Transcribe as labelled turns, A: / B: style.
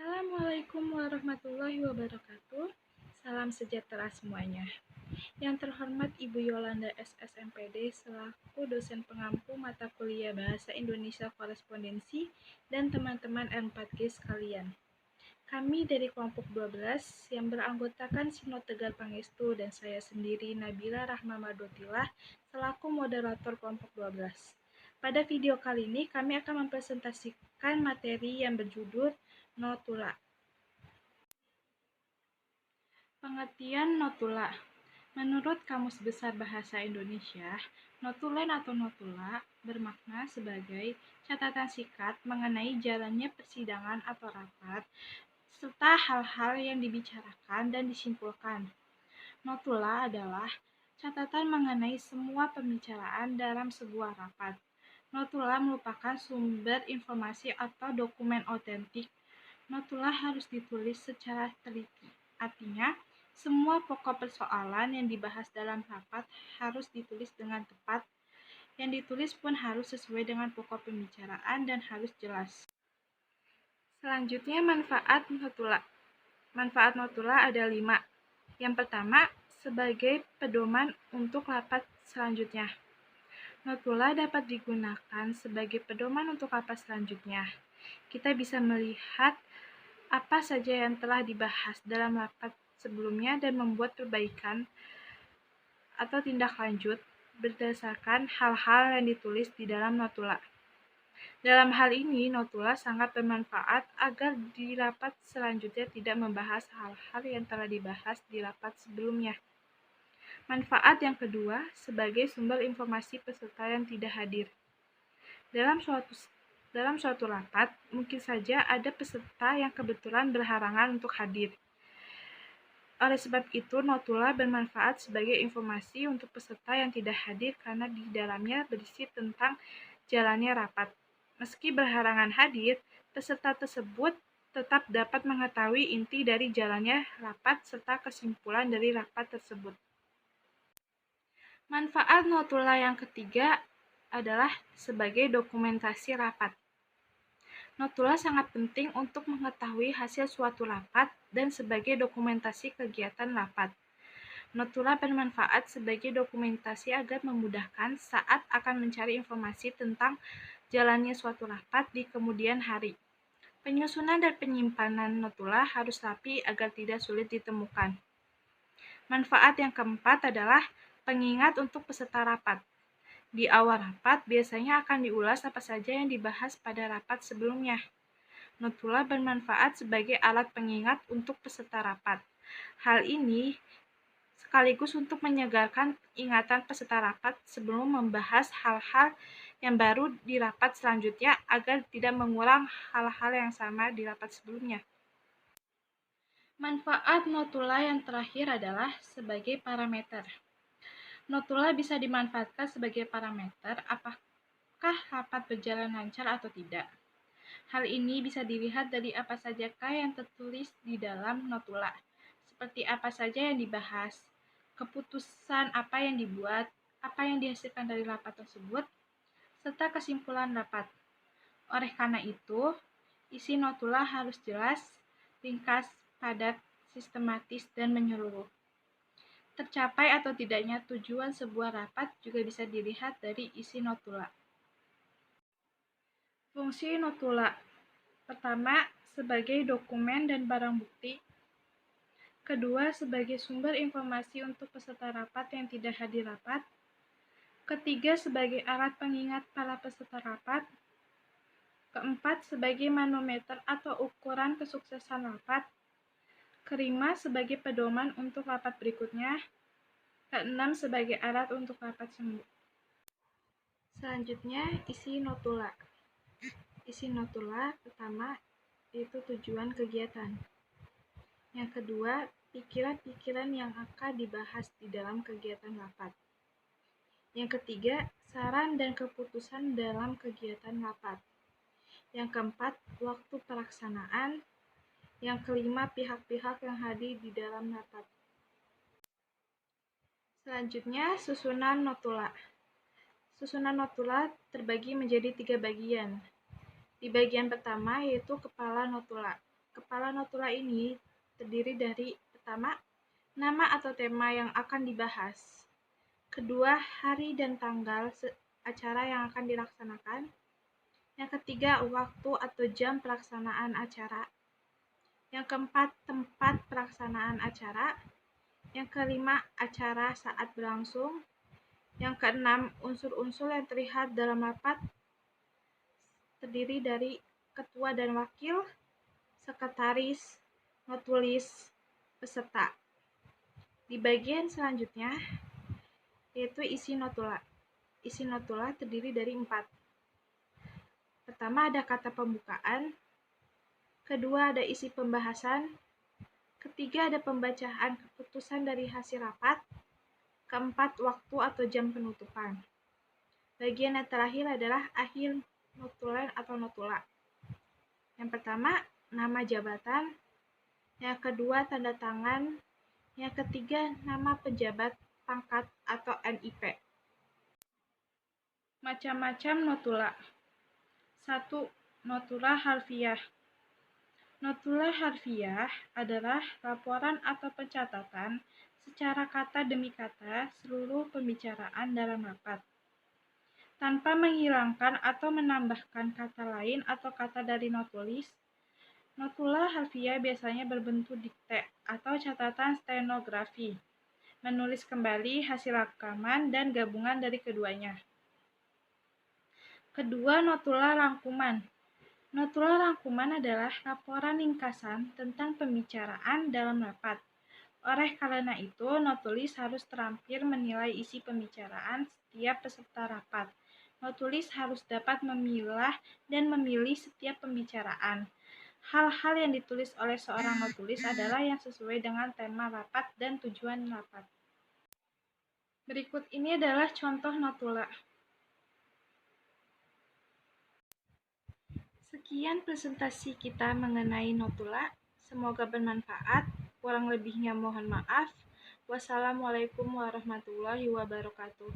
A: Assalamualaikum warahmatullahi wabarakatuh. Salam sejahtera semuanya. Yang terhormat Ibu Yolanda SSMPD selaku dosen pengampu mata kuliah Bahasa Indonesia Korespondensi dan teman-teman N4G sekalian. Kami dari kelompok 12 yang beranggotakan Sino Tegar Pangestu dan saya sendiri Nabila Rahma Madotilah selaku moderator kelompok 12. Pada video kali ini kami akan mempresentasikan materi yang berjudul Notula. Pengertian notula. Menurut Kamus Besar Bahasa Indonesia, notulen atau notula bermakna sebagai catatan singkat mengenai jalannya persidangan atau rapat, serta hal-hal yang dibicarakan dan disimpulkan. Notula adalah catatan mengenai semua pembicaraan dalam sebuah rapat. Notula merupakan sumber informasi atau dokumen otentik. Notula harus ditulis secara teliti. Artinya, semua pokok persoalan yang dibahas dalam rapat harus ditulis dengan tepat. Yang ditulis pun harus sesuai dengan pokok pembicaraan dan harus jelas. Selanjutnya, manfaat notula. Manfaat notula ada 5. Yang pertama, sebagai pedoman untuk rapat selanjutnya. Notula dapat digunakan sebagai pedoman untuk rapat selanjutnya. Kita bisa melihat apa saja yang telah dibahas dalam rapat sebelumnya dan membuat perbaikan atau tindak lanjut berdasarkan hal-hal yang ditulis di dalam notula. Dalam hal ini, notula sangat bermanfaat agar di rapat selanjutnya tidak membahas hal-hal yang telah dibahas di rapat sebelumnya. Manfaat yang kedua, sebagai sumber informasi peserta yang tidak hadir. Dalam suatu rapat, mungkin saja ada peserta yang kebetulan berhalangan untuk hadir. Oleh sebab itu, notula bermanfaat sebagai informasi untuk peserta yang tidak hadir karena di dalamnya berisi tentang jalannya rapat. Meski berhalangan hadir, peserta tersebut tetap dapat mengetahui inti dari jalannya rapat serta kesimpulan dari rapat tersebut. Manfaat notula yang ketiga adalah sebagai dokumentasi rapat. Notula sangat penting untuk mengetahui hasil suatu rapat dan sebagai dokumentasi kegiatan rapat. Notula bermanfaat sebagai dokumentasi agar memudahkan saat akan mencari informasi tentang jalannya suatu rapat di kemudian hari. Penyusunan dan penyimpanan notula harus rapi agar tidak sulit ditemukan. Manfaat yang keempat adalah pengingat untuk peserta rapat. Di awal rapat, biasanya akan diulas apa saja yang dibahas pada rapat sebelumnya. Notula bermanfaat sebagai alat pengingat untuk peserta rapat. Hal ini sekaligus untuk menyegarkan ingatan peserta rapat sebelum membahas hal-hal yang baru di rapat selanjutnya agar tidak mengulang hal-hal yang sama di rapat sebelumnya. Manfaat notula yang terakhir adalah sebagai parameter. Notula bisa dimanfaatkan sebagai parameter apakah rapat berjalan lancar atau tidak. Hal ini bisa dilihat dari apa sajakah yang tertulis di dalam notula, seperti apa saja yang dibahas, keputusan apa yang dibuat, apa yang dihasilkan dari rapat tersebut, serta kesimpulan rapat. Oleh karena itu, isi notula harus jelas, ringkas, padat, sistematis, dan menyeluruh. Tercapai atau tidaknya tujuan sebuah rapat juga bisa dilihat dari isi notula. Fungsi notula. Pertama, sebagai dokumen dan barang bukti. Kedua, sebagai sumber informasi untuk peserta rapat yang tidak hadir rapat. Ketiga, sebagai alat pengingat para peserta rapat. Keempat, sebagai manometer atau ukuran kesuksesan rapat. Kelima, sebagai pedoman untuk rapat berikutnya. Keenam, sebagai alat untuk rapat sembuh. Selanjutnya, isi notula. Isi notula pertama yaitu tujuan kegiatan. Yang kedua, pikiran-pikiran yang akan dibahas di dalam kegiatan rapat. Yang ketiga, saran dan keputusan dalam kegiatan rapat. Yang keempat, waktu pelaksanaan. Yang kelima, pihak-pihak yang hadir di dalam rapat. Selanjutnya, susunan notula. Susunan notula terbagi menjadi 3 bagian. Di bagian pertama yaitu kepala notula. kepala notula ini terdiri dari pertama, nama atau tema yang akan dibahas. Kedua, hari dan tanggal acara yang akan dilaksanakan. Yang ketiga, waktu atau jam pelaksanaan acara. Yang keempat, tempat pelaksanaan acara. Yang kelima, acara saat berlangsung. Yang keenam, unsur-unsur yang terlihat dalam rapat terdiri dari ketua dan wakil, sekretaris, notulis, peserta. Di bagian selanjutnya, yaitu isi notula. Isi notula terdiri dari 4. Pertama ada kata pembukaan, kedua ada isi pembahasan, ketiga ada pembacaan keputusan dari hasil rapat, keempat waktu atau jam penutupan. Bagian yang terakhir adalah akhir notulen atau notula. Yang pertama, nama jabatan, yang kedua tanda tangan, yang ketiga nama pejabat, pangkat atau NIP. Macam-macam notula. 1. Notula harfiah. Notula harfiah adalah laporan atau pencatatan secara kata demi kata seluruh pembicaraan dalam rapat, tanpa menghilangkan atau menambahkan kata lain atau kata dari notulis. Notula harfiah biasanya berbentuk dikte atau catatan stenografi, menulis kembali hasil rekaman dan gabungan dari keduanya. Kedua, notula rangkuman. Notula rangkuman adalah laporan ringkasan tentang pembicaraan dalam rapat. Oleh karena itu, notulis harus terampil menilai isi pembicaraan setiap peserta rapat. Notulis harus dapat memilah dan memilih setiap pembicaraan. Hal-hal yang ditulis oleh seorang notulis adalah yang sesuai dengan tema rapat dan tujuan rapat. Berikut ini adalah contoh notula. Sekian presentasi kita mengenai notula. Semoga bermanfaat. Kurang lebihnya mohon maaf. Wassalamualaikum warahmatullahi wabarakatuh.